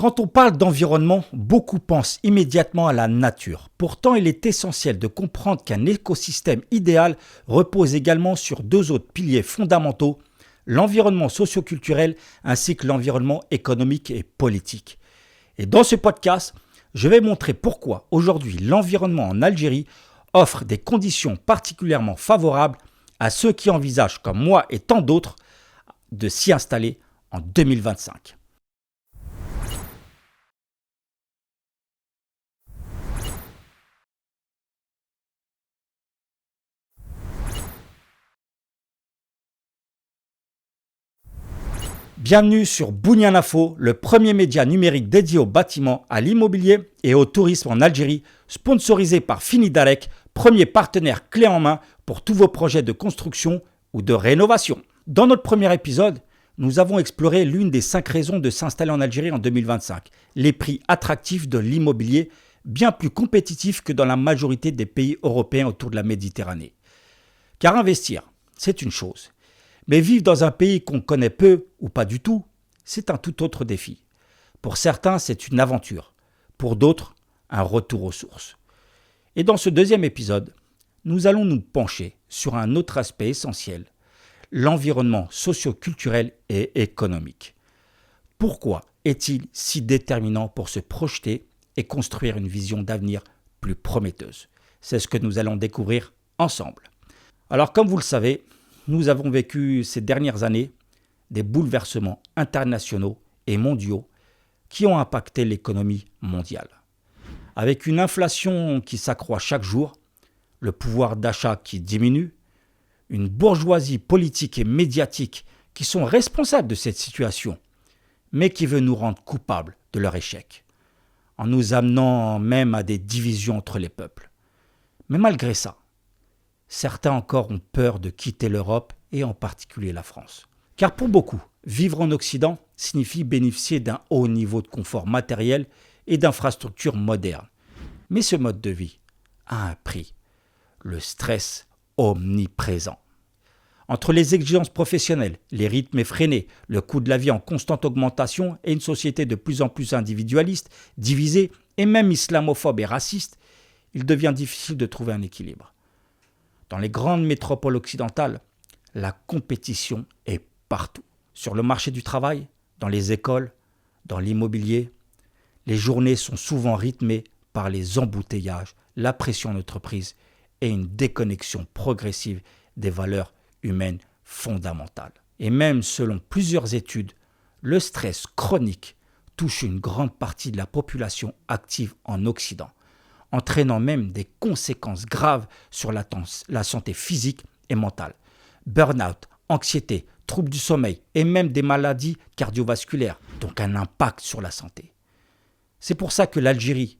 Quand on parle d'environnement, beaucoup pensent immédiatement à la nature. Pourtant, il est essentiel de comprendre qu'un écosystème idéal repose également sur deux autres piliers fondamentaux, l'environnement socio-culturel ainsi que l'environnement économique et politique. Et dans ce podcast, je vais montrer pourquoi aujourd'hui l'environnement en Algérie offre des conditions particulièrement favorables à ceux qui envisagent, comme moi et tant d'autres, de s'y installer en 2025. Bienvenue sur Bounian Info, le premier média numérique dédié au bâtiment, à l'immobilier et au tourisme en Algérie, sponsorisé par Finidarek, premier partenaire clé en main pour tous vos projets de construction ou de rénovation. Dans notre premier épisode, nous avons exploré l'une des 5 raisons de s'installer en Algérie en 2025, les prix attractifs de l'immobilier, bien plus compétitifs que dans la majorité des pays européens autour de la Méditerranée. Car investir, c'est une chose. Mais vivre dans un pays qu'on connaît peu ou pas du tout, c'est un tout autre défi. Pour certains, c'est une aventure. Pour d'autres, un retour aux sources. Et dans ce deuxième épisode, nous allons nous pencher sur un autre aspect essentiel, l'environnement socio-culturel et économique. Pourquoi est-il si déterminant pour se projeter et construire une vision d'avenir plus prometteuse? C'est ce que nous allons découvrir ensemble. Alors comme vous le savez, nous avons vécu ces dernières années des bouleversements internationaux et mondiaux qui ont impacté l'économie mondiale. Avec une inflation qui s'accroît chaque jour, le pouvoir d'achat qui diminue, une bourgeoisie politique et médiatique qui sont responsables de cette situation, mais qui veut nous rendre coupables de leur échec, en nous amenant même à des divisions entre les peuples. Mais malgré ça, certains encore ont peur de quitter l'Europe et en particulier la France. Car pour beaucoup, vivre en Occident signifie bénéficier d'un haut niveau de confort matériel et d'infrastructures modernes. Mais ce mode de vie a un prix, le stress omniprésent. Entre les exigences professionnelles, les rythmes effrénés, le coût de la vie en constante augmentation et une société de plus en plus individualiste, divisée et même islamophobe et raciste, il devient difficile de trouver un équilibre. Dans les grandes métropoles occidentales, la compétition est partout. Sur le marché du travail, dans les écoles, dans l'immobilier, les journées sont souvent rythmées par les embouteillages, la pression d'entreprise et une déconnexion progressive des valeurs humaines fondamentales. Et même selon plusieurs études, le stress chronique touche une grande partie de la population active en Occident, entraînant même des conséquences graves sur la santé physique et mentale. Burn-out, anxiété, troubles du sommeil et même des maladies cardiovasculaires, donc un impact sur la santé. C'est pour ça que l'Algérie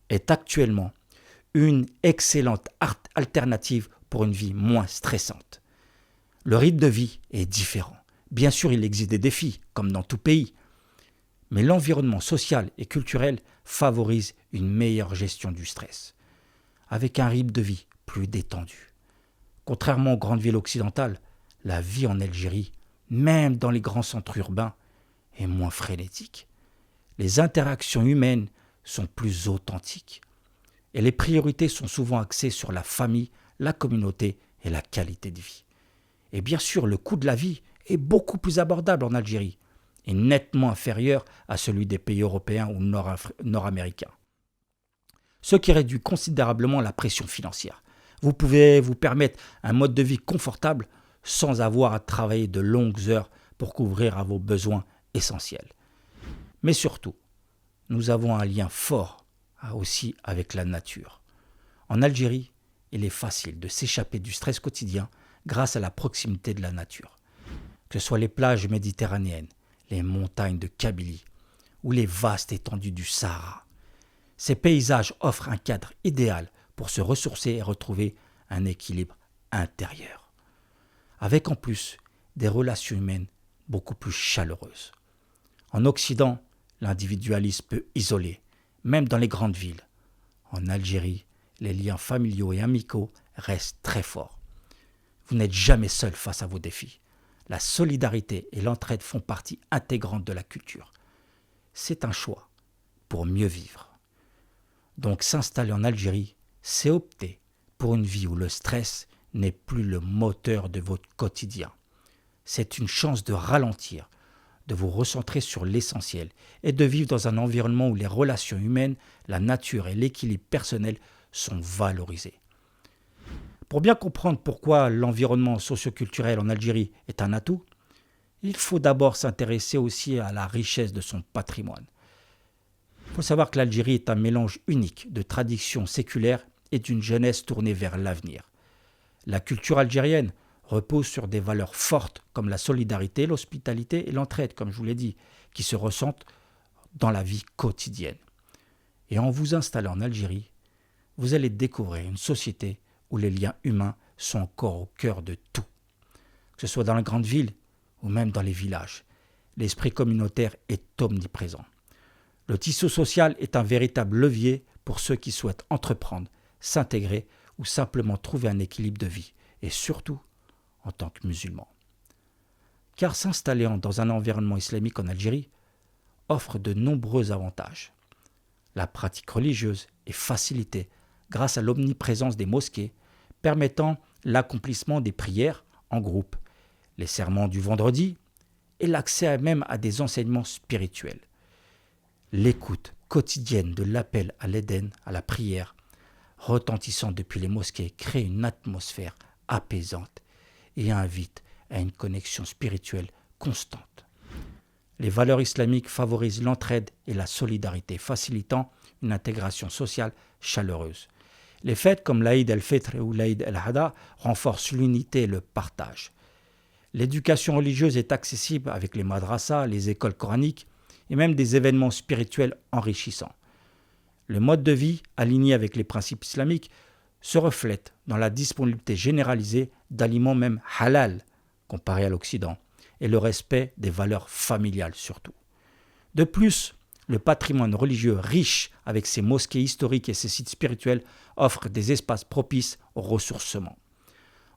est actuellement une excellente alternative pour une vie moins stressante. Le rythme de vie est différent. Bien sûr, il existe des défis, comme dans tout pays, mais l'environnement social et culturel favorise une meilleure gestion du stress, avec un rythme de vie plus détendu. Contrairement aux grandes villes occidentales, la vie en Algérie, même dans les grands centres urbains, est moins frénétique. Les interactions humaines sont plus authentiques et les priorités sont souvent axées sur la famille, la communauté et la qualité de vie. Et bien sûr, le coût de la vie est beaucoup plus abordable en Algérie et nettement inférieur à celui des pays européens ou nord-américains, ce qui réduit considérablement la pression financière. Vous pouvez vous permettre un mode de vie confortable sans avoir à travailler de longues heures pour couvrir à vos besoins essentiels. Mais surtout, nous avons un lien fort aussi avec la nature. En Algérie, il est facile de s'échapper du stress quotidien grâce à la proximité de la nature. Que ce soit les plages méditerranéennes, les montagnes de Kabylie ou les vastes étendues du Sahara. Ces paysages offrent un cadre idéal pour se ressourcer et retrouver un équilibre intérieur. Avec en plus des relations humaines beaucoup plus chaleureuses. En Occident, l'individualisme peut isoler, même dans les grandes villes. En Algérie, les liens familiaux et amicaux restent très forts. Vous n'êtes jamais seul face à vos défis. La solidarité et l'entraide font partie intégrante de la culture. c'est un choix pour mieux vivre. Donc s'installer en Algérie, c'est opter pour une vie où le stress n'est plus le moteur de votre quotidien. C'est une chance de ralentir, de vous recentrer sur l'essentiel et de vivre dans un environnement où les relations humaines, la nature et l'équilibre personnel sont valorisés. Pour bien comprendre pourquoi l'environnement socioculturel en Algérie est un atout, il faut d'abord s'intéresser aussi à la richesse de son patrimoine. Il faut savoir que l'Algérie est un mélange unique de traditions séculaires et d'une jeunesse tournée vers l'avenir. La culture algérienne repose sur des valeurs fortes comme la solidarité, l'hospitalité et l'entraide, comme je vous l'ai dit, qui se ressentent dans la vie quotidienne. Et en vous installant en Algérie, vous allez découvrir une société où les liens humains sont encore au cœur de tout. Que ce soit dans les grandes villes ou même dans les villages, l'esprit communautaire est omniprésent. Le tissu social est un véritable levier pour ceux qui souhaitent entreprendre, s'intégrer ou simplement trouver un équilibre de vie, et surtout en tant que musulman. Car s'installer dans un environnement islamique en Algérie offre de nombreux avantages. La pratique religieuse est facilitée grâce à l'omniprésence des mosquées, permettant l'accomplissement des prières en groupe, les sermons du vendredi et l'accès même à des enseignements spirituels. L'écoute quotidienne de l'appel à l'Éden, à la prière, retentissant depuis les mosquées, crée une atmosphère apaisante et invite à une connexion spirituelle constante. Les valeurs islamiques favorisent l'entraide et la solidarité, facilitant une intégration sociale chaleureuse. Les fêtes comme l'Aïd el-Fitr ou l'Aïd el-Hada renforcent l'unité et le partage. L'éducation religieuse est accessible avec les madrasas, les écoles coraniques et même des événements spirituels enrichissants. Le mode de vie, aligné avec les principes islamiques, se reflète dans la disponibilité généralisée d'aliments même halal, comparés à l'Occident, et le respect des valeurs familiales surtout. De plus, le patrimoine religieux riche avec ses mosquées historiques et ses sites spirituels offre des espaces propices au ressourcement.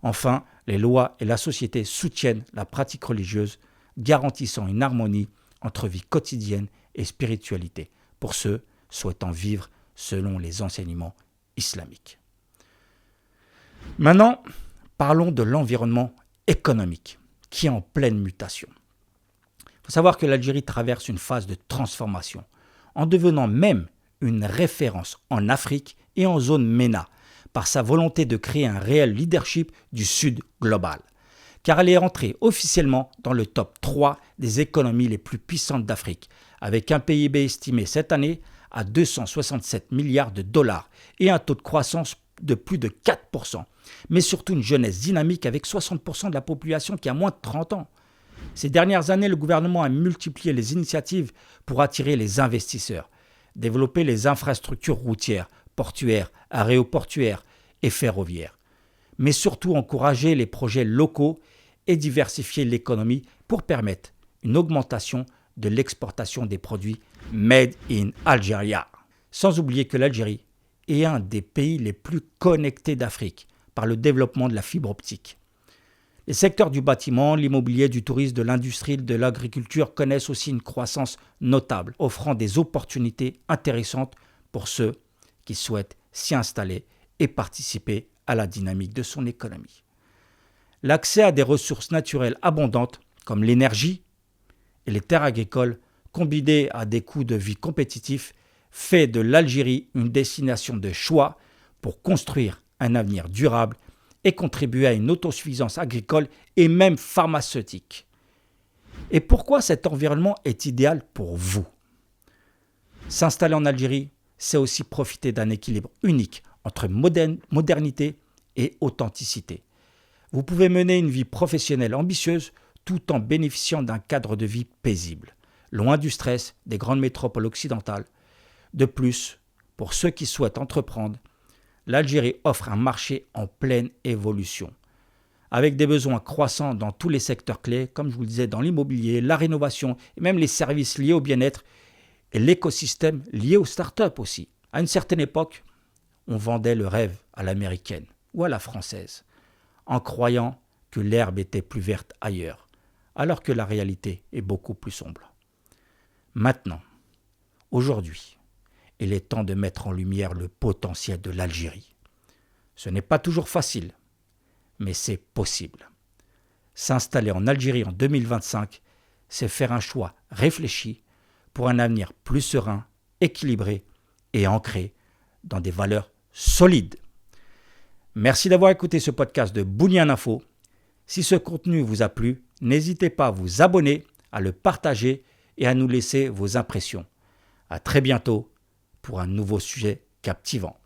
Enfin, les lois et la société soutiennent la pratique religieuse, garantissant une harmonie entre vie quotidienne et spiritualité pour ceux souhaitant vivre selon les enseignements islamiques. Maintenant, parlons de l'environnement économique qui est en pleine mutation. Il faut savoir que l'Algérie traverse une phase de transformation en devenant même une référence en Afrique et en zone MENA par sa volonté de créer un réel leadership du Sud global, car elle est entrée officiellement dans le top 3 des économies les plus puissantes d'Afrique, avec un PIB estimé cette année à 267 milliards de dollars et un taux de croissance de plus de 4%, mais surtout une jeunesse dynamique avec 60% de la population qui a moins de 30 ans. Ces dernières années, le gouvernement a multiplié les initiatives pour attirer les investisseurs, développer les infrastructures routières, portuaires, aéroportuaires et ferroviaires, mais surtout encourager les projets locaux et diversifier l'économie pour permettre une augmentation de l'exportation des produits Made in Algeria. Sans oublier que l'Algérie est un des pays les plus connectés d'Afrique par le développement de la fibre optique. Les secteurs du bâtiment, l'immobilier, du tourisme, de l'industrie, de l'agriculture connaissent aussi une croissance notable, offrant des opportunités intéressantes pour ceux qui souhaitent s'y installer et participer à la dynamique de son économie. L'accès à des ressources naturelles abondantes comme l'énergie et les terres agricoles, combinés à des coûts de vie compétitifs, fait de l'Algérie une destination de choix pour construire un avenir durable et contribuer à une autosuffisance agricole et même pharmaceutique. Et pourquoi cet environnement est idéal pour vous ? S'installer en Algérie, c'est aussi profiter d'un équilibre unique entre modernité et authenticité. Vous pouvez mener une vie professionnelle ambitieuse tout en bénéficiant d'un cadre de vie paisible, loin du stress des grandes métropoles occidentales. De plus, pour ceux qui souhaitent entreprendre, l'Algérie offre un marché en pleine évolution, avec des besoins croissants dans tous les secteurs clés, comme je vous le disais, dans l'immobilier, la rénovation, et même les services liés au bien-être et l'écosystème lié aux startups aussi. À une certaine époque, on vendait le rêve à l'américaine ou à la française, en croyant que l'herbe était plus verte ailleurs, alors que la réalité est beaucoup plus sombre. Maintenant, Aujourd'hui, il est temps de mettre en lumière le potentiel de l'Algérie. Ce n'est pas toujours facile, mais c'est possible. S'installer en Algérie en 2025, c'est faire un choix réfléchi pour un avenir plus serein, équilibré et ancré dans des valeurs solides. Merci d'avoir écouté ce podcast de Bounian Info. Si ce contenu vous a plu, n'hésitez pas à vous abonner, à le partager et à nous laisser vos impressions. À très bientôt pour un nouveau sujet captivant.